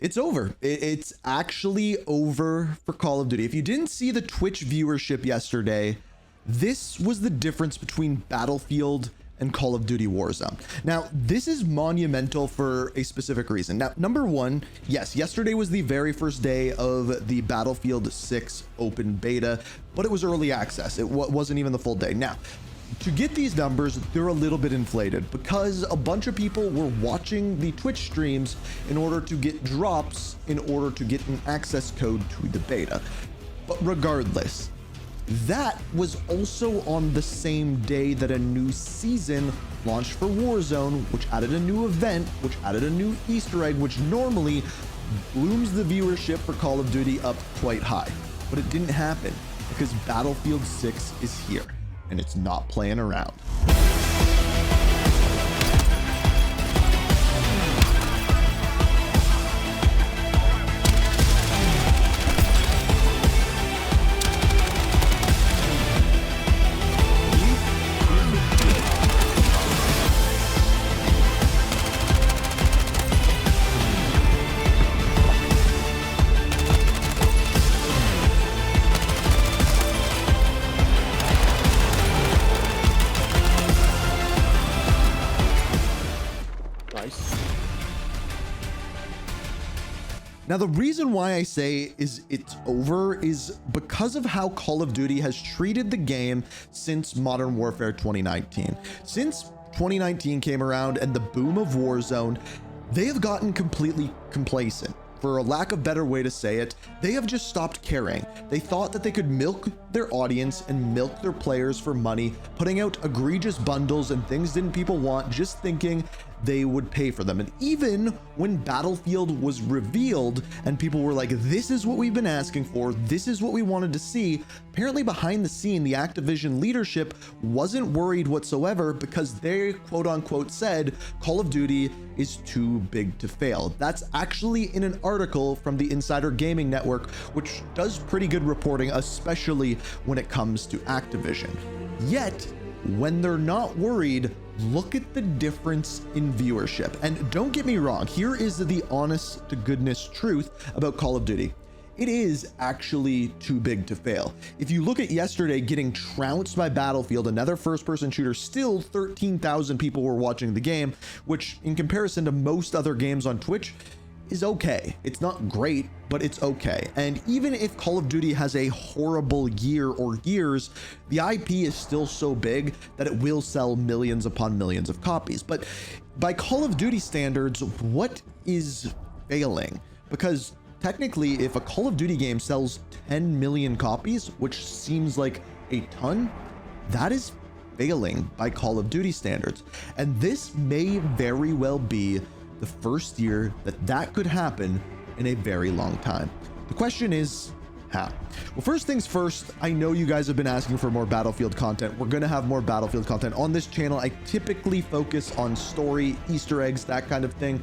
It's over. It's actually over for Call of Duty. If you didn't see the Twitch viewership yesterday, this was the difference between Battlefield and Call of Duty Warzone. Now, this is monumental for a specific reason. Now, number one, yes, yesterday was the very first day of the Battlefield 6 open beta, but it was early access. It wasn't even the full day. Now, to get these numbers, they're a little bit inflated because a bunch of people were watching the Twitch streams in order to get drops, in order to get an access code to the beta. But regardless, that was also on the same day that a new season launched for Warzone, which added a new event, which added a new Easter egg, which normally blooms the viewership for Call of Duty up quite high. But it didn't happen because Battlefield 6 is here. And it's not playing around. Now, the reason why I say is it's over is because of how Call of Duty has treated the game since Modern Warfare 2019. Since 2019 came around and the boom of Warzone, they have gotten completely complacent. For a lack of better way to say it, they have just stopped caring. They thought that they could milk their audience and milk their players for money, putting out egregious bundles and things didn't people want, just thinking they would pay for them. And even when Battlefield was revealed and people were like, this is what we've been asking for, this is what we wanted to see, apparently behind the scene, the Activision leadership wasn't worried whatsoever because they quote unquote said Call of Duty is too big to fail. That's actually in an article from the Insider Gaming Network, which does pretty good reporting, especially when it comes to Activision. Yet, when they're not worried, look at the difference in viewership. And don't get me wrong, here is the honest to goodness truth about Call of Duty. It is actually too big to fail. If you look at yesterday getting trounced by Battlefield, another first-person shooter, still 13,000 people were watching the game, which in comparison to most other games on Twitch is okay. It's not great, but it's okay. And even if Call of Duty has a horrible year or years, the IP is still so big that it will sell millions upon millions of copies. But by Call of Duty standards, what is failing? Because technically, if a Call of Duty game sells 10 million copies, which seems like a ton, that is failing by Call of Duty standards. And this may very well be the first year that that could happen in a very long time. The question is, how? Well, first things first, I know you guys have been asking for more Battlefield content. We're gonna have more Battlefield content on this channel. I typically focus on story, Easter eggs, that kind of thing.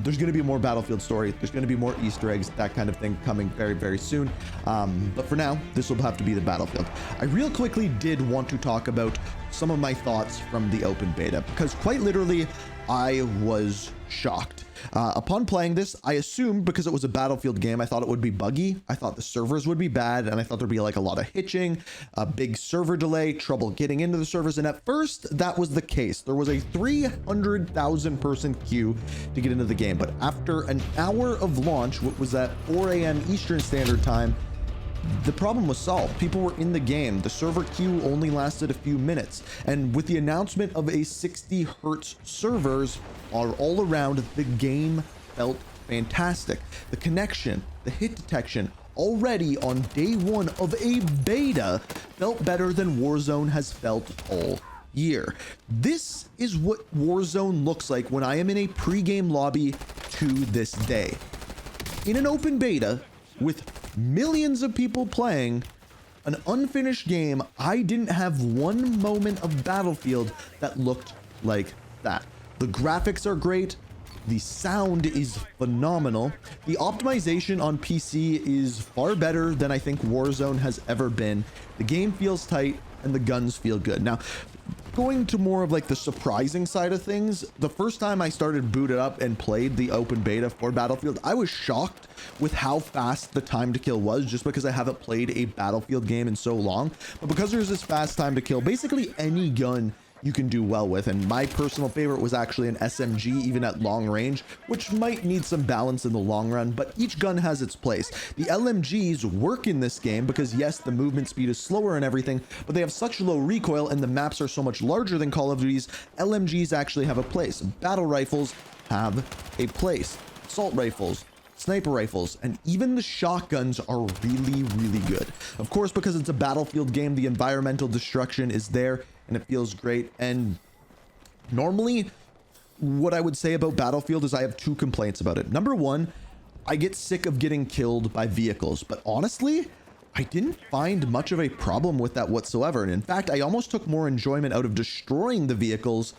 There's gonna be more Battlefield story. There's gonna be more Easter eggs, that kind of thing coming very, very soon. But for now, this will have to be the Battlefield. I real quickly did want to talk about some of my thoughts from the open beta, because quite literally, I was shocked. Upon playing this, I assumed because it was a Battlefield game, I thought it would be buggy. I thought the servers would be bad, and I thought there'd be like a lot of hitching, a big server delay, trouble getting into the servers. And at first, that was the case. There was a 300,000 person queue to get into the game. But after an hour of launch, what was at 4 a.m. Eastern Standard Time, the problem was solved. People were in the game. The server queue only lasted a few minutes. And with the announcement of a 60 hertz servers all around, the game felt fantastic. The connection, the hit detection, already on day one of a beta, felt better than Warzone has felt all year. This is what Warzone looks like when I am in a pre-game lobby to this day. In an open beta, with millions of people playing an unfinished game, I didn't have one moment of Battlefield that looked like that. The graphics are great. The sound is phenomenal. The optimization on PC is far better than I think Warzone has ever been. The game feels tight and the guns feel good. Now, going to more of like the surprising side of things, the first time I started booted up and played the open beta for Battlefield, I was shocked with how fast the time to kill was, just because I haven't played a Battlefield game in so long. But because there's this fast time to kill, basically any gun you can do well with, and my personal favorite was actually an SMG, even at long range, which might need some balance in the long run, but each gun has its place. The LMGs work in this game because yes, the movement speed is slower and everything, but they have such low recoil and the maps are so much larger than Call of Duty's. LMGs actually have a place. Battle rifles have a place. Assault rifles, sniper rifles, and even the shotguns are really, really good. Of course, because it's a Battlefield game, the environmental destruction is there and it feels great. And normally what I would say about Battlefield is I have two complaints about it. Number one, I get sick of getting killed by vehicles, but honestly, I didn't find much of a problem with that whatsoever. And in fact, I almost took more enjoyment out of destroying the vehicles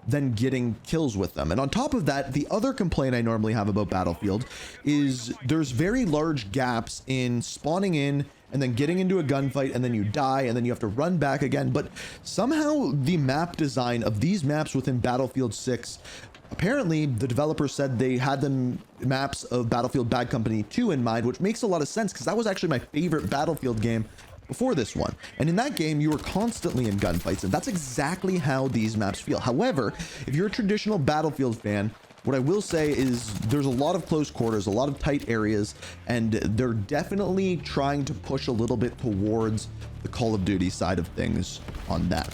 than getting kills with them. And on top of that, the other complaint I normally have about Battlefield is there's very large gaps in spawning in and then getting into a gunfight, and then you die, and then you have to run back again. But somehow the map design of these maps within Battlefield 6, apparently the developers said they had them maps of Battlefield Bad Company 2 in mind, which makes a lot of sense because that was actually my favorite Battlefield game before this one. And in that game, you were constantly in gunfights, and that's exactly how these maps feel. However, if you're a traditional Battlefield fan, what I will say is there's a lot of close quarters, a lot of tight areas, and they're definitely trying to push a little bit towards the Call of Duty side of things on that.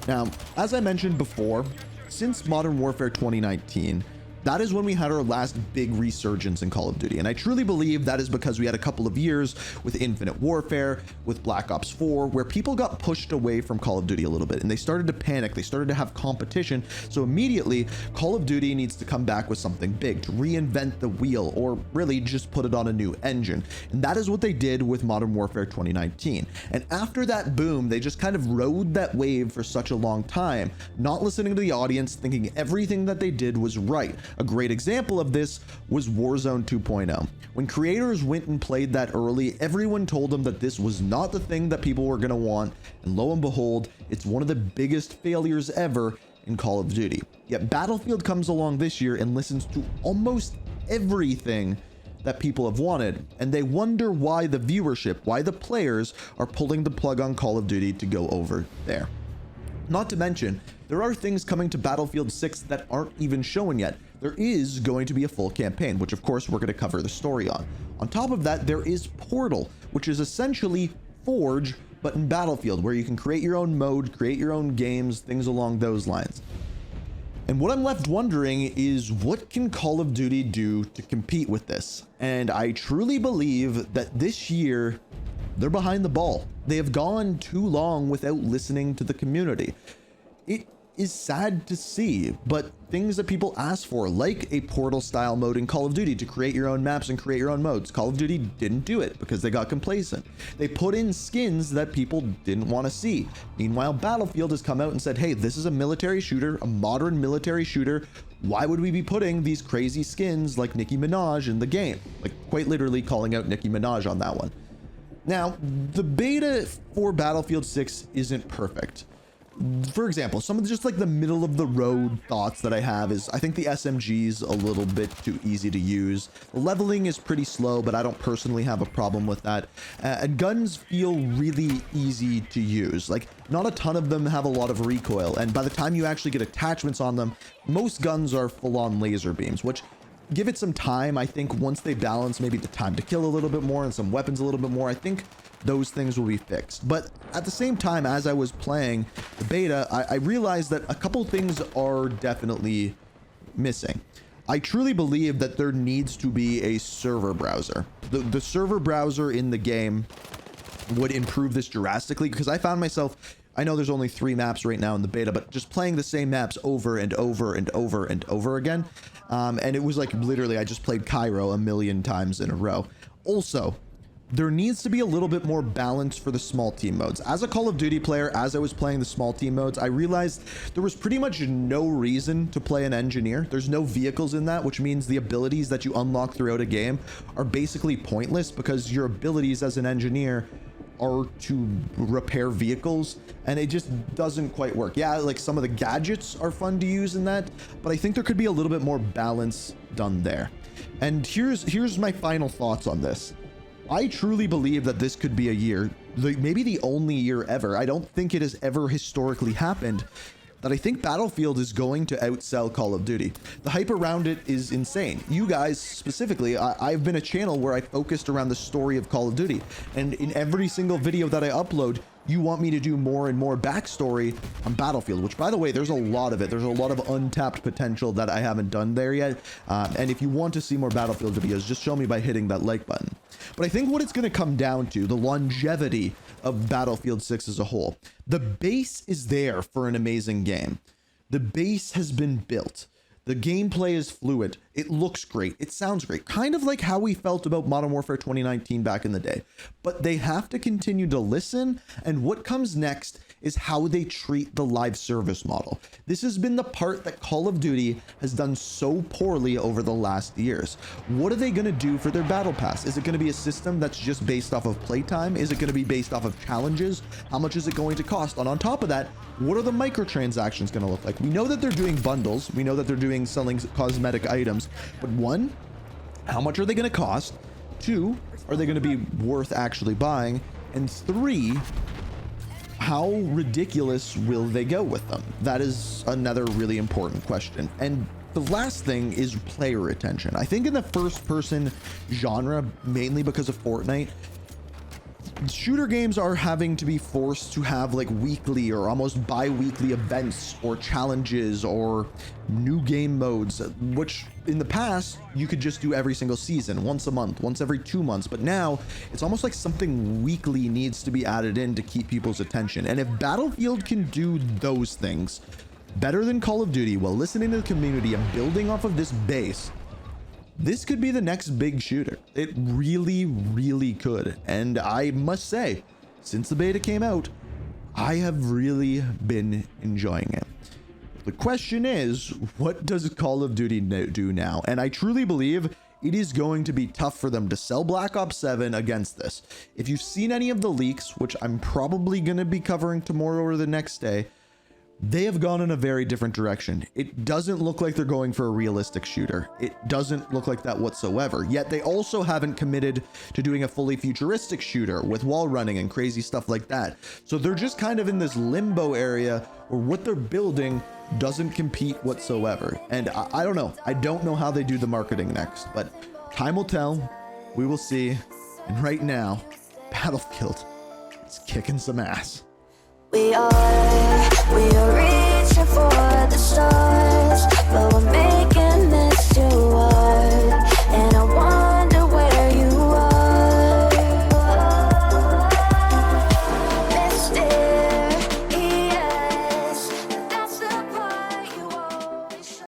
Now, as I mentioned before, since Modern Warfare 2019, that is when we had our last big resurgence in Call of Duty. And I truly believe that is because we had a couple of years with Infinite Warfare, with Black Ops 4, where people got pushed away from Call of Duty a little bit and they started to panic. They started to have competition. So immediately, Call of Duty needs to come back with something big to reinvent the wheel, or really just put it on a new engine. And that is what they did with Modern Warfare 2019. And after that boom, they just kind of rode that wave for such a long time, not listening to the audience, thinking everything that they did was right. A great example of this was Warzone 2.0. When creators went and played that early, everyone told them that this was not the thing that people were going to want, and lo and behold, it's one of the biggest failures ever in Call of Duty. Yet Battlefield comes along this year and listens to almost everything that people have wanted, and they wonder why the viewership, why the players are pulling the plug on Call of Duty to go over there. Not to mention, there are things coming to Battlefield 6 that aren't even shown yet. There is going to be a full campaign, which of course we're going to cover the story on. On top of that, there is Portal, which is essentially Forge, but in Battlefield, where you can create your own mode, create your own games, things along those lines. And what I'm left wondering is, what can Call of Duty do to compete with this? And I truly believe that this year, they're behind the ball. They have gone too long without listening to the community. It is sad to see, but things that people ask for, like a Portal style mode in Call of Duty to create your own maps and create your own modes, Call of Duty didn't do it because they got complacent. They put in skins that people didn't want to see. Meanwhile, Battlefield has come out and said, hey, this is a military shooter, a modern military shooter. Why would we be putting these crazy skins like Nicki Minaj in the game? Like, quite literally calling out Nicki Minaj on that one. Now, the beta for Battlefield 6 isn't perfect. For example, some of just like the middle of the road thoughts that I have is I think the SMG's a little bit too easy to use. The leveling is pretty slow, but I don't personally have a problem with that. And guns feel really easy to use. Like, not a ton of them have a lot of recoil, and by the time you actually get attachments on them, most guns are full-on laser beams, which, give it some time. I think once they balance maybe the time to kill a little bit more and some weapons a little bit more, I think those things will be fixed. But at the same time, as I was playing the beta, I realized that a couple things are definitely missing. I truly believe that there needs to be a server browser. The server browser in the game would improve this drastically, because I found myself, I know there's only 3 maps right now in the beta, but just playing the same maps over and over and over and over again. And it was like literally I just played Cairo a million times in a row. Also, there needs to be a little bit more balance for the small team modes. As a Call of Duty player, as I was playing the small team modes, I realized there was pretty much no reason to play an engineer. There's no vehicles in that, which means the abilities that you unlock throughout a game are basically pointless, because your abilities as an engineer are to repair vehicles, and it just doesn't quite work. Yeah, like some of the gadgets are fun to use in that, but I think there could be a little bit more balance done there. And here's my final thoughts on this. I truly believe that this could be a year, maybe the only year ever. I don't think it has ever historically happened, that I think Battlefield is going to outsell Call of Duty. The hype around it is insane. You guys specifically, I've been a channel where I focused around the story of Call of Duty, and in every single video that I upload, you want me to do more and more backstory on Battlefield, which, by the way, there's a lot of it. There's a lot of untapped potential that I haven't done there yet. And if you want to see more Battlefield videos, just show me by hitting that like button. But I think what it's going to come down to, the longevity of Battlefield 6 as a whole. The base is there for an amazing game. The base has been built. The gameplay is fluid. It looks great. It sounds great. Kind of like how we felt about Modern Warfare 2019 back in the day. But they have to continue to listen, and what comes next is how they treat the live service model. This has been the part that Call of Duty has done so poorly over the last years. What are they going to do for their battle pass? Is it going to be a system that's just based off of playtime? Is it going to be based off of challenges? How much is it going to cost? And on top of that, what are the microtransactions going to look like? We know that they're doing bundles. We know that they're doing selling cosmetic items. But one, how much are they going to cost? Two, are they going to be worth actually buying? And three, how ridiculous will they go with them? That is another really important question. And the last thing is player retention. I think in the first person genre, mainly because of Fortnite, shooter games are having to be forced to have like weekly or almost bi-weekly events or challenges or new game modes, which in the past you could just do every single season, once a month, once every 2 months. But now it's almost like something weekly needs to be added in to keep people's attention. And if Battlefield can do those things better than Call of Duty while listening to the community and building off of this base, this could be the next big shooter. It really, really could. And I must say, since the beta came out, I have really been enjoying it. The question is, what does Call of Duty do now? And I truly believe it is going to be tough for them to sell Black Ops 7 against this. If you've seen any of the leaks, which I'm probably going to be covering tomorrow or the next day, they have gone in a very different direction. It doesn't look like they're going for a realistic shooter. It doesn't look like that whatsoever. Yet they also haven't committed to doing a fully futuristic shooter with wall running and crazy stuff like that. So they're just kind of in this limbo area where what they're building doesn't compete whatsoever. And I don't know. I don't know how they do the marketing next, but time will tell. We will see. And right now, Battlefield is kicking some ass. We are reaching for the stars, but we're making this too hard.